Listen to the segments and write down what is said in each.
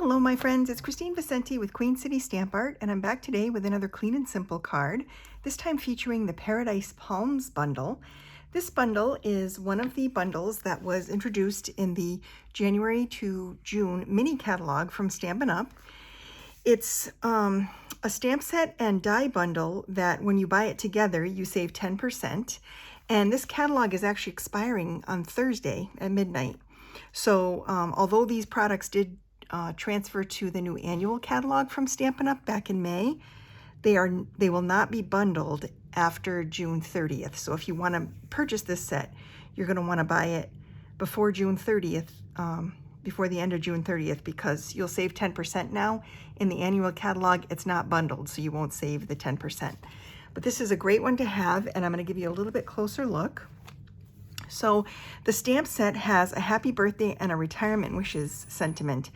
Hello my friends, it's Kristine Vicente with Queen City Stamp Art, and I'm back today with another clean and simple card, this time featuring the Paradise Palms bundle. This bundle is one of the bundles that was introduced in the January to June mini catalog from Stampin Up. It's a stamp set and die bundle that when you buy it together, you save 10%. And this catalog is actually expiring on Thursday at midnight. So although these products did transfer to the new annual catalog from Stampin' Up! Back in May, they will not be bundled after June 30th. So if you want to purchase this set, you're going to want to buy it before June 30th, before the end of June 30th, because you'll save 10% now. In the annual catalog, it's not bundled, so you won't save the 10%. But this is a great one to have, and I'm going to give you a little bit closer look. So the stamp set has a happy birthday and a retirement wishes sentiment.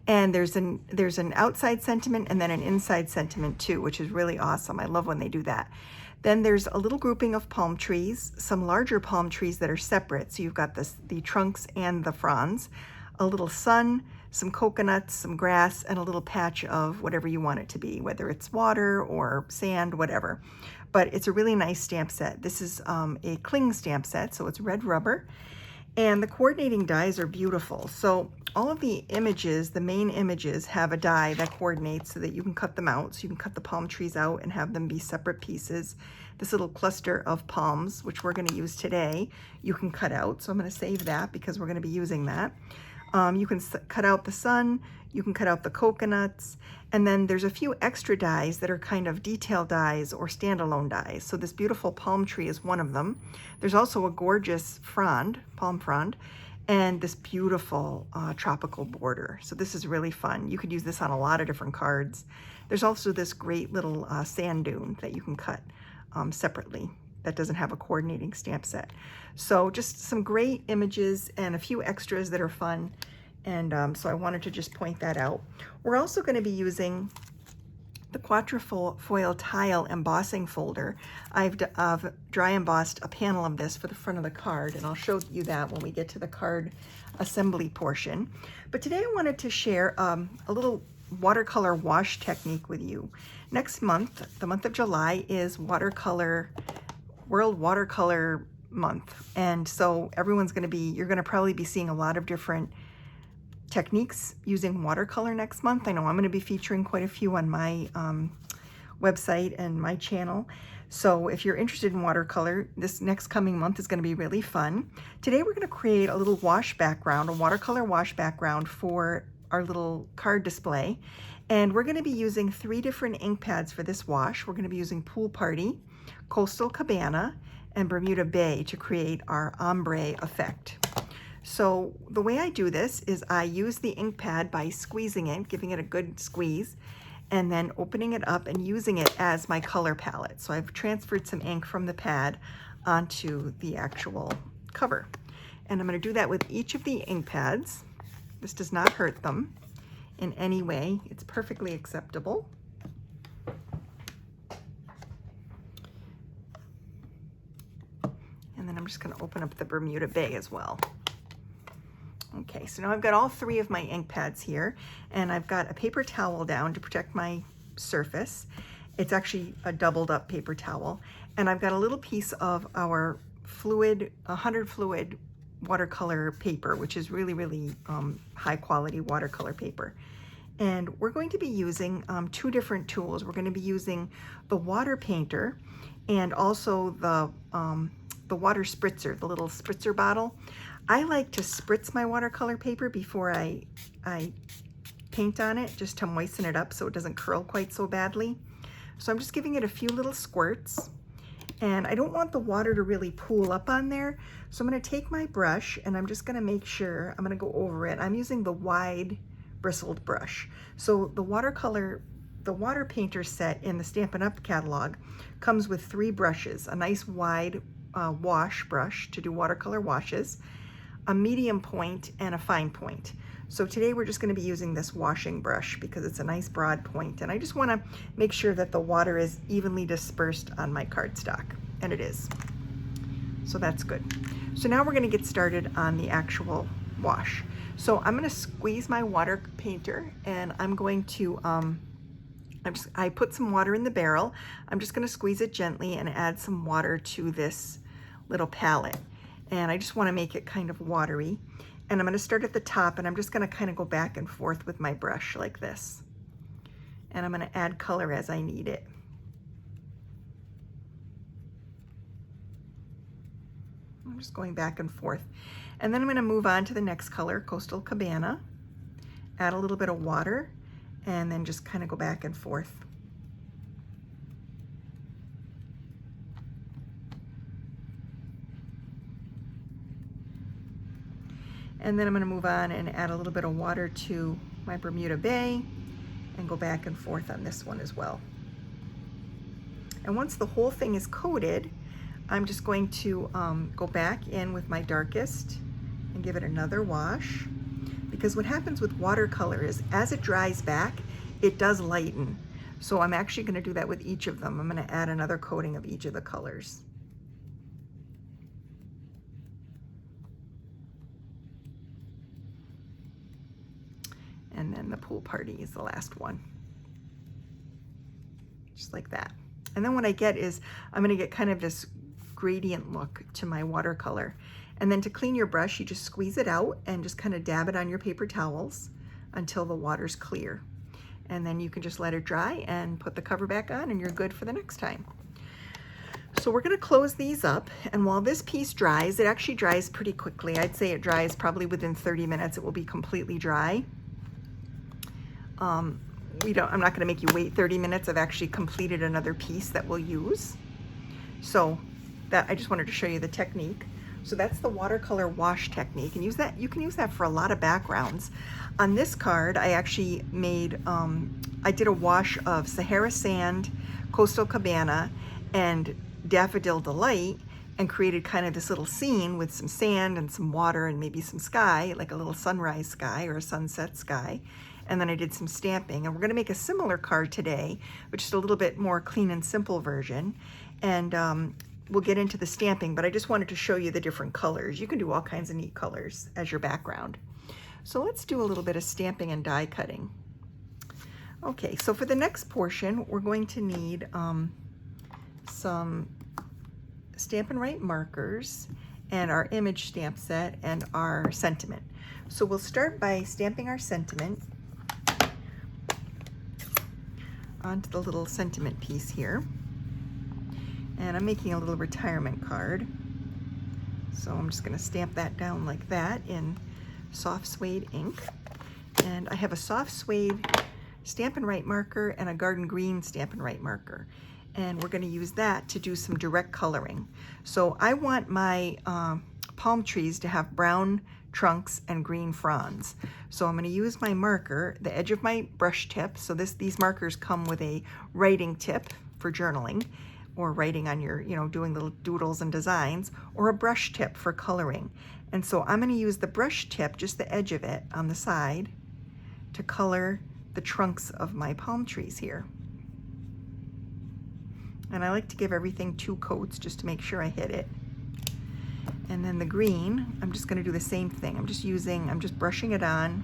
And there's an outside sentiment and then an inside sentiment too, which is really awesome. I love when they do that. Then there's a little grouping of palm trees, some larger palm trees that are separate. So you've got the trunks and the fronds, a little sun, some coconuts, some grass, and a little patch of whatever you want it to be, whether it's water or sand, whatever. But it's a really nice stamp set. This is a cling stamp set, so it's red rubber. And the coordinating dies are beautiful. So all of the images, the main images, have a die that coordinates so that you can cut them out. So you can cut the palm trees out and have them be separate pieces. This little cluster of palms, which we're going to use today, you can cut out. So I'm going to save that because we're going to be using that. You can cut out the sun, you can cut out the coconuts, and then there's a few extra dies that are kind of detail dies or standalone dies. So this beautiful palm tree is one of them. There's also a gorgeous frond, palm frond, and this beautiful tropical border. So this is really fun. You could use this on a lot of different cards. There's also this great little sand dune that you can cut separately that doesn't have a coordinating stamp set. So just some great images and a few extras that are fun. And so I wanted to just point that out. We're also going to be using the quatrefoil tile embossing folder. I've dry embossed a panel of this for the front of the card, and I'll show you that when we get to the card assembly portion. But today I wanted to share a little watercolor wash technique with you. Next month, the month of July, is World Watercolor Month. And so everyone's going to be, you're going to probably be seeing a lot of different techniques using watercolor next month. I know I'm going to be featuring quite a few on my website and my channel. So if you're interested in watercolor, this next coming month is going to be really fun. Today we're going to create a little wash background, a watercolor wash background for our little card display. And we're going to be using 3 different ink pads for this wash. We're going to be using Pool Party, Coastal Cabana, and Bermuda Bay to create our ombre effect. So the way I do this is I use the ink pad by squeezing it, giving it a good squeeze, and then opening it up and using it as my color palette. So I've transferred some ink from the pad onto the actual cover. And I'm going to do that with each of the ink pads. This does not hurt them in any way. It's perfectly acceptable. And then I'm just going to open up the Bermuda Bay as well. Okay, so now I've got all 3 of my ink pads here, and I've got a paper towel down to protect my surface. It's actually a doubled up paper towel. And I've got a little piece of our fluid, 100 fluid watercolor paper, which is really, really high quality watercolor paper. And we're going to be using 2 different tools. We're going to be using the water painter and also the water spritzer, the little spritzer bottle. I like to spritz my watercolor paper before I paint on it, just to moisten it up so it doesn't curl quite so badly. So I'm just giving it a few little squirts, and I don't want the water to really pool up on there. So I'm going to take my brush and I'm just going to make sure, I'm going to go over it. I'm using the wide bristled brush. So the water painter set in the Stampin' Up! Catalog comes with 3 brushes, a nice wide wash brush to do watercolor washes, a medium point, and a fine point. So today we're just going to be using this washing brush because it's a nice broad point, and I just want to make sure that the water is evenly dispersed on my cardstock, and it is. So that's good. So now we're going to get started on the actual wash. So I'm going to squeeze my water painter, and I'm going to, I put some water in the barrel. I'm just going to squeeze it gently and add some water to this little palette. And I just want to make it kind of watery. And I'm going to start at the top, and I'm just going to kind of go back and forth with my brush like this. And I'm going to add color as I need it. I'm just going back and forth. And then I'm going to move on to the next color, Coastal Cabana. Add a little bit of water, and then just kind of go back and forth. And then I'm going to move on and add a little bit of water to my Bermuda Bay and go back and forth on this one as well. And once the whole thing is coated, I'm just going to go back in with my darkest and give it another wash. Because what happens with watercolor is as it dries back, it does lighten. So I'm actually going to do that with each of them. I'm going to add another coating of each of the colors. And then the pool party is the last one. Just like that. And then what I get is I'm going to get kind of this gradient look to my watercolor. And then to clean your brush, you just squeeze it out and just kind of dab it on your paper towels until the water's clear. And then you can just let it dry and put the cover back on, and you're good for the next time. So we're going to close these up, and while this piece dries, it actually dries pretty quickly. I'd say it dries probably within 30 minutes. It will be completely dry. I'm not going to make you wait 30 minutes. I've actually completed another piece that we'll use. So that I just wanted to show you the technique. So that's the watercolor wash technique, and you can use that for a lot of backgrounds. On this card, I actually made, I did a wash of Sahara Sand, Coastal Cabana, and Daffodil Delight, and created kind of this little scene with some sand and some water and maybe some sky, like a little sunrise sky or a sunset sky. And then I did some stamping, and we're gonna make a similar card today, which is a little bit more clean and simple version. And we'll get into the stamping, but I just wanted to show you the different colors. You can do all kinds of neat colors as your background. So let's do a little bit of stamping and die cutting. Okay, so for the next portion, we're going to need some Stampin' Write markers and our image stamp set and our sentiment. So we'll start by stamping our sentiment onto the little sentiment piece here. And I'm making a little retirement card. So I'm just going to stamp that down like that in soft suede ink. And I have a soft suede Stampin' Write marker and a garden green Stampin' Write marker. And we're going to use that to do some direct coloring. So I want my palm trees to have brown trunks and green fronds. So I'm going to use my marker, the edge of my brush tip. So these markers come with a writing tip for journaling, or writing on your, doing little doodles and designs, or a brush tip for coloring. And so I'm going to use the brush tip, just the edge of it on the side, to color the trunks of my palm trees here. And I like to give everything 2 coats just to make sure I hit it. And then the green, I'm just going to do the same thing. I'm just brushing it on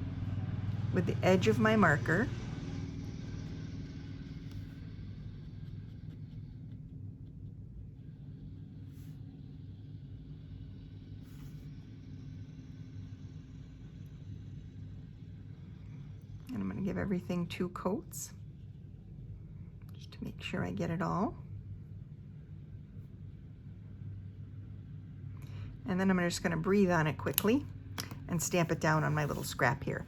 with the edge of my marker. And I'm going to give everything 2 coats just to make sure I get it all. And then I'm just going to breathe on it quickly and stamp it down on my little scrap here.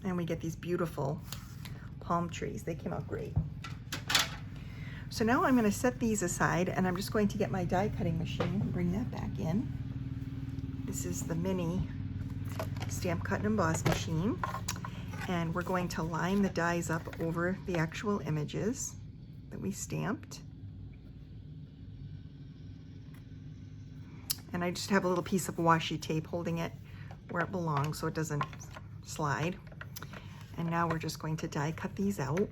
And we get these beautiful palm trees. They came out great. So now I'm going to set these aside, and I'm just going to get my die cutting machine and bring that back in. This is the mini Stamp Cut and Emboss machine. And we're going to line the dies up over the actual images that we stamped. And I just have a little piece of washi tape holding it where it belongs so it doesn't slide. And now we're just going to die cut these out.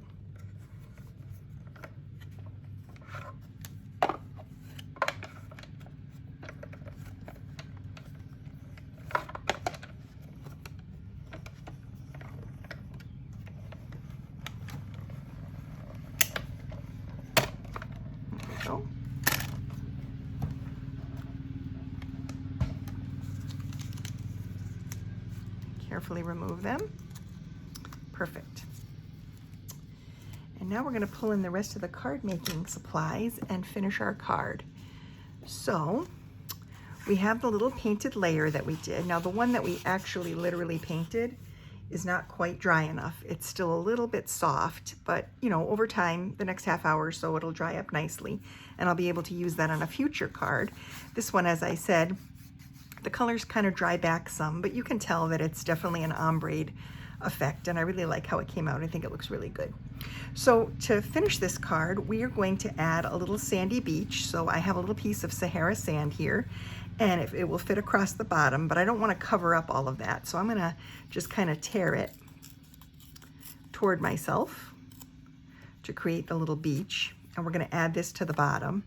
Carefully remove them. Perfect. And now we're going to pull in the rest of the card making supplies and finish our card. So we have the little painted layer that we did. Now the one that we actually literally painted is not quite dry enough. It's still a little bit soft, but you know, over time, the next half hour or so, it'll dry up nicely and I'll be able to use that on a future card. This one, as I said, the colors kind of dry back some, but you can tell that it's definitely an ombre effect, and I really like how it came out. I think it looks really good. So to finish this card, we are going to add a little sandy beach. So I have a little piece of Sahara sand here, and it will fit across the bottom, but I don't want to cover up all of that. So I'm going to just kind of tear it toward myself to create the little beach. And we're going to add this to the bottom.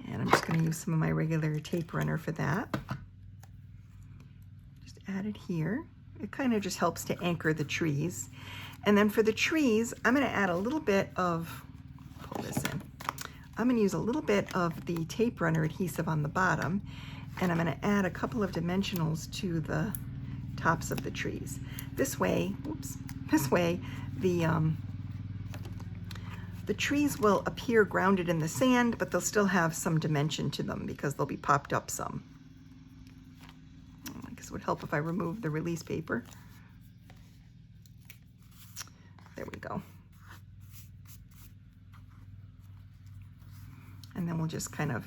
And I'm just going to use some of my regular tape runner for that. Just add it here. It kind of just helps to anchor the trees. And then for the trees, I'm going to add a little bit of, pull this in. I'm going to use a little bit of the tape runner adhesive on the bottom, and I'm going to add a couple of dimensionals to the tops of the trees. This way, oops, this way the trees will appear grounded in the sand, but they'll still have some dimension to them because they'll be popped up some. I guess it would help if I removed the release paper. There we go. And then we'll just kind of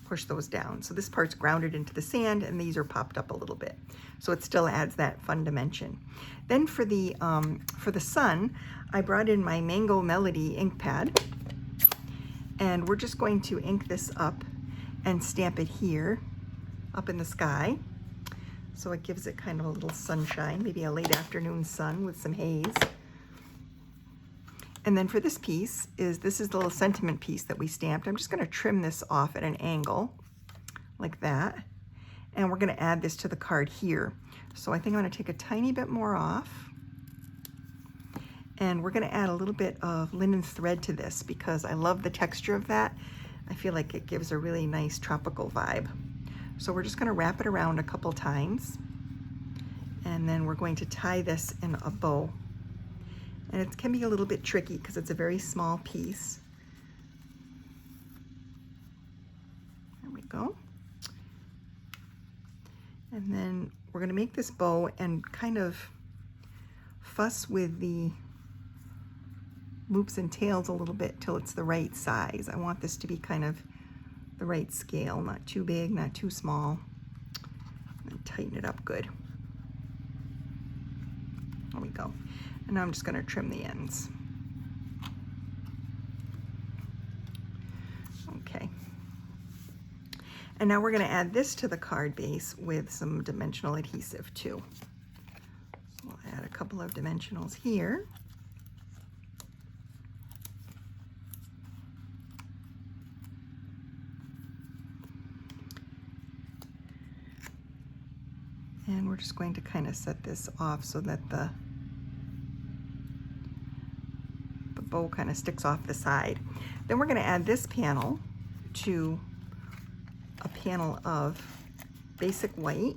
push those down. So this part's grounded into the sand and these are popped up a little bit. So it still adds that fun dimension. Then for the sun, I brought in my Mango Melody ink pad, and we're just going to ink this up and stamp it here up in the sky. So it gives it kind of a little sunshine, maybe a late afternoon sun with some haze. And then for this piece, this is the little sentiment piece that we stamped. I'm just going to trim this off at an angle like that. And we're going to add this to the card here. So I think I'm going to take a tiny bit more off. And we're going to add a little bit of linen thread to this because I love the texture of that. I feel like it gives a really nice tropical vibe. So we're just going to wrap it around a couple times. And then we're going to tie this in a bow. And it can be a little bit tricky because it's a very small piece. There we go. And then we're going to make this bow and kind of fuss with the loops and tails a little bit till it's the right size. I want this to be kind of the right scale, not too big, not too small. And tighten it up good. There we go. And now I'm just going to trim the ends. Okay. And now we're going to add this to the card base with some dimensional adhesive too. So we'll add a couple of dimensionals here. And we're just going to kind of set this off so that the bow kind of sticks off the side. Then we're going to add this panel to a panel of basic white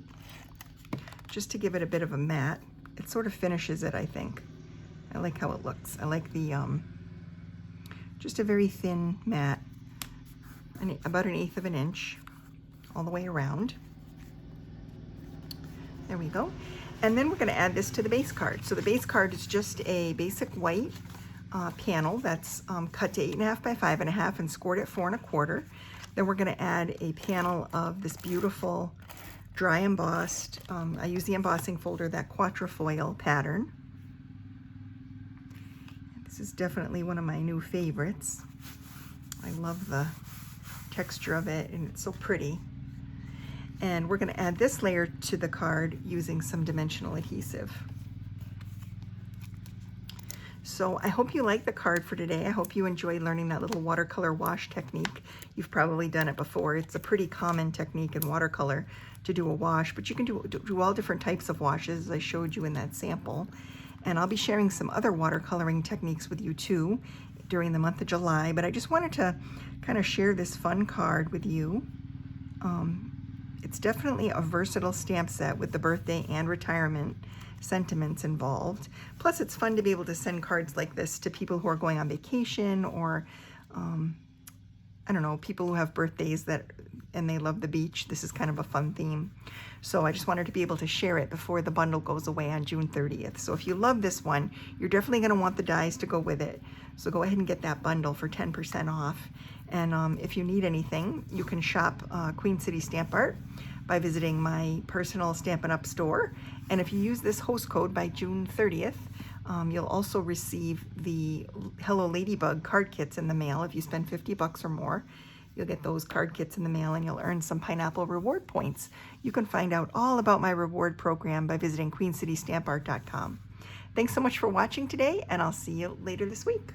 just to give it a bit of a matte. It sort of finishes it, I think. I like how it looks. I like the just a very thin matte, about 1/8 of an inch all the way around. There we go. And then we're going to add this to the base card. So the base card is just a basic white panel that's cut to 8.5 by 5.5 and scored at 4 1/4. Then we're going to add a panel of this beautiful dry embossed, I use the embossing folder, that quatrefoil pattern. This is definitely one of my new favorites. I love the texture of it and it's so pretty. And we're going to add this layer to the card using some dimensional adhesive. So I hope you like the card for today. I hope you enjoyed learning that little watercolor wash technique. You've probably done it before. It's a pretty common technique in watercolor to do a wash, but you can do all different types of washes as I showed you in that sample. And I'll be sharing some other watercoloring techniques with you too during the month of July, but I just wanted to kind of share this fun card with you. It's definitely a versatile stamp set with the birthday and retirement sentiments involved. Plus, it's fun to be able to send cards like this to people who are going on vacation, or I don't know, people who have birthdays and they love the beach. This is kind of a fun theme. So I just wanted to be able to share it before the bundle goes away on June 30th. So if you love this one, you're definitely going to want the dies to go with it. So go ahead and get that bundle for 10% off. And if you need anything, you can shop Queen City Stamp Art by visiting my personal Stampin' Up store. And if you use this host code by June 30th, you'll also receive the Hello Ladybug card kits in the mail. If you spend 50 bucks or more, you'll get those card kits in the mail, and you'll earn some Pineapple reward points. You can find out all about my reward program by visiting queencitystampart.com. Thanks so much for watching today, and I'll see you later this week.